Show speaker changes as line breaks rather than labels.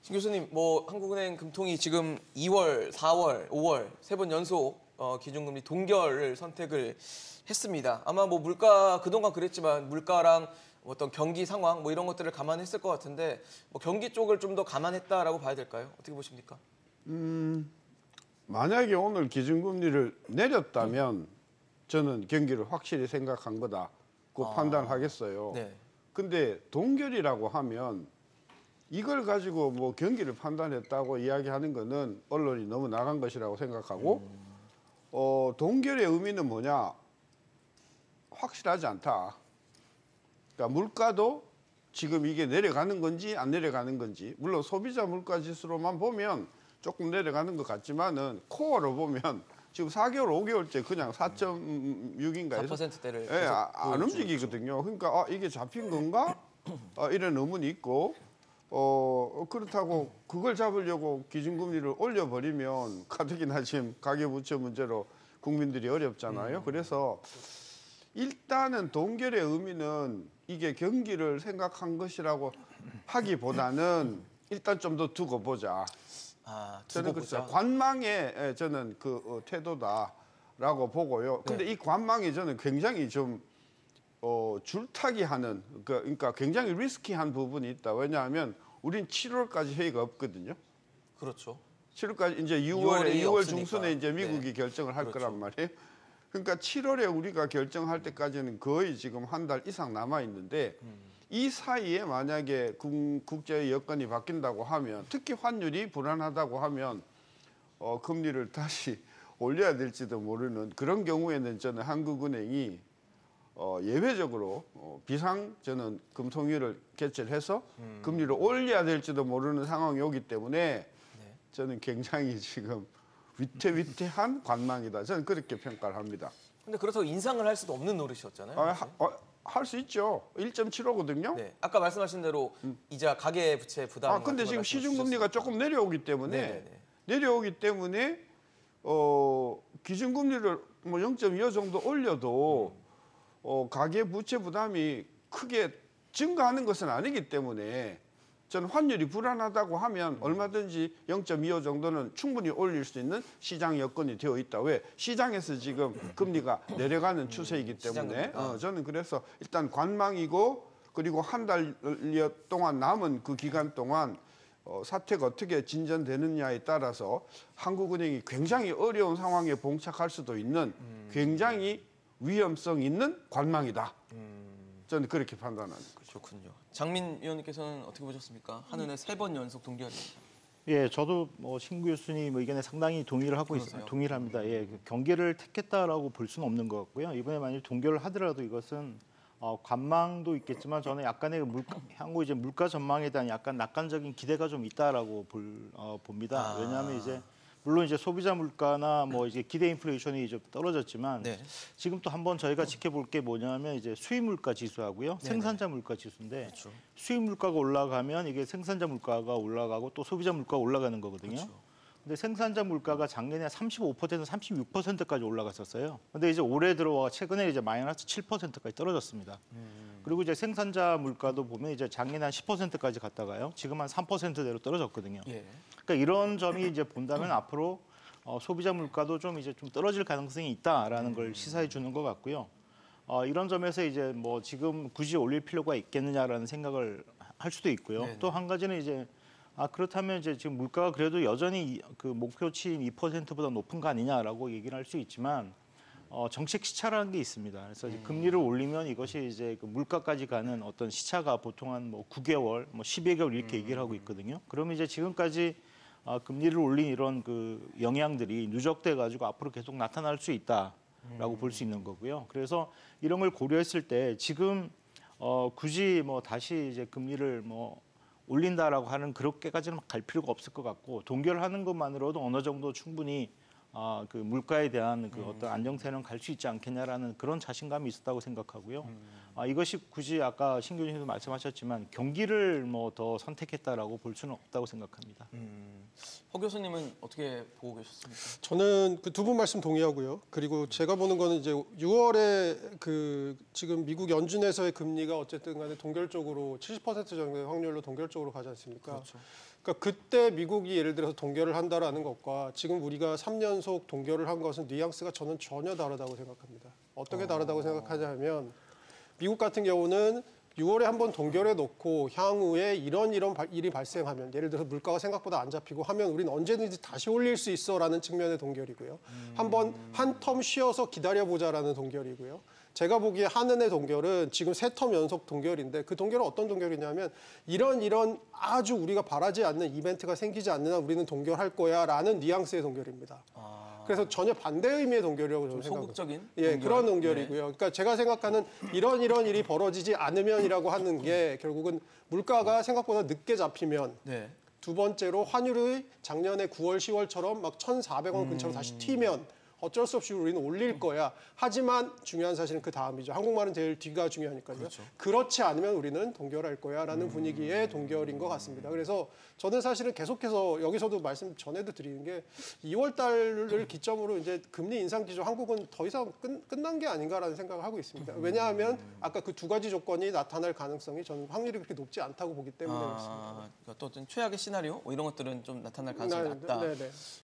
신 교수님, 뭐 한국은행 금통이 지금 2월, 4월, 5월 세 번 연속 기준금리 동결을 선택을 했습니다. 아마 뭐 물가 그동안 그랬지만 물가랑 어떤 경기 상황 뭐 이런 것들을 감안했을 것 같은데 뭐 경기 쪽을 좀 더 감안했다라고 봐야 될까요? 어떻게 보십니까?
만약에 오늘 기준금리를 내렸다면 저는 경기를 확실히 생각한 거다고 판단하겠어요.
네.
근데 동결이라고 하면 이걸 가지고 뭐 경기를 판단했다고 이야기하는 거는 언론이 너무 나간 것이라고 생각하고 동결의 의미는 뭐냐? 확실하지 않다. 그러니까 물가도 지금 이게 내려가는 건지 안 내려가는 건지, 물론 소비자 물가 지수로만 보면 조금 내려가는 것 같지만은 코어로 보면 지금 4개월, 5개월째 그냥 4.6인가 해서
4%대를
예, 안 움직이거든요. 그러니까 이게 잡힌 건가? 이런 의문이 있고 그렇다고 그걸 잡으려고 기준금리를 올려버리면 가뜩이나 지금 가계부채 문제로 국민들이 어렵잖아요. 그래서 일단은 동결의 의미는 이게 경기를 생각한 것이라고 하기보다는 일단 좀 더 두고 보자. 저는 그렇죠. 관망의 저는 그 태도다라고 보고요. 근데 이 관망이 저는 굉장히 좀 줄타기 하는 그러니까 굉장히 리스키한 부분이 있다. 왜냐하면 우린 7월까지 회의가 없거든요.
그렇죠.
7월까지 이제 6월 중순에 이제 미국이
네.
결정을 할
그렇죠.
거란 말이에요. 그러니까 7월에 우리가 결정할 때까지는 거의 지금 한 달 이상 남아 있는데 이 사이에 만약에 국제 여건이 바뀐다고 하면, 특히 환율이 불안하다고 하면 금리를 다시 올려야 될지도 모르는 그런 경우에는 저는 한국은행이 예외적으로 비상 저는 금통위를 개최해서 금리를 올려야 될지도 모르는 상황이 오기 때문에 저는 굉장히 지금 위태위태한 관망이다. 저는 그렇게 평가를 합니다.
근데 그렇다고 인상을 할 수도 없는 노릇이었잖아요.
할 수 있죠. 1.75거든요.
네. 아까 말씀하신 대로 이자 가계 부채 부담.
근데 지금 시중금리가 조금 내려오기 때문에 기준금리를 뭐 0.25 정도 올려도 가계 부채 부담이 크게 증가하는 것은 아니기 때문에 저는 환율이 불안하다고 하면 얼마든지 0.25 정도는 충분히 올릴 수 있는 시장 여건이 되어 있다. 왜? 시장에서 지금 금리가 내려가는 추세이기 때문에 저는 그래서 일단 관망이고, 그리고 한 달여 동안 남은 그 기간 동안 사태가 어떻게 진전되느냐에 따라서 한국은행이 굉장히 어려운 상황에 봉착할 수도 있는 굉장히 위험성 있는 관망이다. 저는 그렇게 판단하는 거죠.
그렇군요. 장민 위원님께서는 어떻게 보셨습니까? 한은의 3번 연속 동결입니다.
예, 저도 신 교수님 의견에 상당히 동의를 하고 있습니다. 동의를 합니다. 예, 경계를 택했다라고 볼 수는 없는 것 같고요. 이번에 만약 동결을 하더라도 이것은 관망도 있겠지만 저는 약간의 향후 이제 물가 전망에 대한 약간 낙관적인 기대가 좀 있다라고 봅니다. 왜냐하면 이제 물론 이제 소비자 물가나 뭐 이제 기대 인플레이션이 이제 떨어졌지만 지금 또 한번 저희가 지켜볼 게 뭐냐면 이제 수입 물가 지수하고요, 생산자 물가 지수인데
그렇죠.
수입 물가가 올라가면 이게 생산자 물가가 올라가고 또 소비자 물가가 올라가는 거거든요.
그렇죠.
근데 생산자 물가가 작년에 35%에서 36%까지 올라갔었어요. 근데 이제 올해 들어와 최근에 이제 마이너스 7%까지 떨어졌습니다. 그리고 이제 생산자 물가도 보면 이제 작년에 한 10%까지 갔다가요, 지금 한 3%대로 떨어졌거든요. 그러니까 이런 점이 이제 본다면 앞으로 소비자 물가도 좀 이제 좀 떨어질 가능성이 있다라는 걸 시사해 주는 것 같고요. 이런 점에서 이제 뭐 지금 굳이 올릴 필요가 있겠느냐라는 생각을 할 수도 있고요. 또 한 가지는 이제 그렇다면 이제 지금 물가가 그래도 여전히 그 목표치인 2%보다 높은 거 아니냐라고 얘기를 할 수 있지만 정책 시차라는 게 있습니다. 그래서 이제 금리를 올리면 이것이 이제 그 물가까지 가는 어떤 시차가 보통 한 뭐 9개월, 뭐 12개월 이렇게 얘기를 하고 있거든요. 그러면 이제 지금까지 금리를 올린 이런 그 영향들이 누적돼 가지고 앞으로 계속 나타날 수 있다라고 볼 수 있는 거고요. 그래서 이런 걸 고려했을 때 지금 굳이 뭐 다시 이제 금리를 뭐 올린다라고 하는 그렇게까지는 갈 필요가 없을 것 같고, 동결하는 것만으로도 어느 정도 충분히 그 물가에 대한 그 어떤 안정세는 갈 수 있지 않겠냐라는 그런 자신감이 있었다고 생각하고요. 이것이 굳이 아까 신 교수님도 말씀하셨지만 경기를 뭐 더 선택했다라고 볼 수는 없다고 생각합니다.
허 교수님은 어떻게 보고 계셨습니까?
저는 그 두 분 말씀 동의하고요. 그리고 제가 보는 거는 이제 6월에 그 지금 미국 연준에서의 금리가 어쨌든 간에 동결적으로 70% 정도의 확률로 동결적으로 가지 않습니까?
그렇죠.
그러니까 그때 미국이 예를 들어서 동결을 한다라는 것과 지금 우리가 3연속 동결을 한 것은 뉘앙스가 저는 전혀 다르다고 생각합니다. 어떻게 다르다고 생각하냐면 미국 같은 경우는 6월에 한번 동결해 놓고 향후에 이런 일이 발생하면 예를 들어서 물가가 생각보다 안 잡히고 하면 우리는 언제든지 다시 올릴 수 있어라는 측면의 동결이고요. 한번 한 텀 쉬어서 기다려보자라는 동결이고요. 제가 보기에 한은의 동결은 지금 3텀 연속 동결인데 그 동결은 어떤 동결이냐면 이런 아주 우리가 바라지 않는 이벤트가 생기지 않는 한 우리는 동결할 거야라는 뉘앙스의 동결입니다. 그래서 전혀 반대 의미의 동결이라고 저는 생각합니다.
소극적인
예,
동결.
그런 동결이고요. 그러니까 제가 생각하는 이런 일이 벌어지지 않으면이라고 하는 게 결국은 물가가 생각보다 늦게 잡히면
네.
두 번째로 환율이 작년에 9월, 10월처럼 막 1,400원 근처로 다시 튀면 어쩔 수 없이 우리는 올릴 거야. 하지만 중요한 사실은 그 다음이죠. 한국말은 제일 뒤가 중요하니까요.
그렇죠.
그렇지 않으면 우리는 동결할 거야라는 분위기의 동결인 것 같습니다. 그래서 저는 사실은 계속해서 여기서도 말씀 전에도 드리는 게 2월 달을 기점으로 이제 금리 인상 기조 한국은 더 이상 끝난 게 아닌가라는 생각을 하고 있습니다. 왜냐하면 아까 그 두 가지 조건이 나타날 가능성이 저는 확률이 그렇게 높지 않다고 보기 때문에 그렇습니다.
그러니까 또 어떤 최악의 시나리오 뭐 이런 것들은 좀 나타날 가능성이 낮다.
네.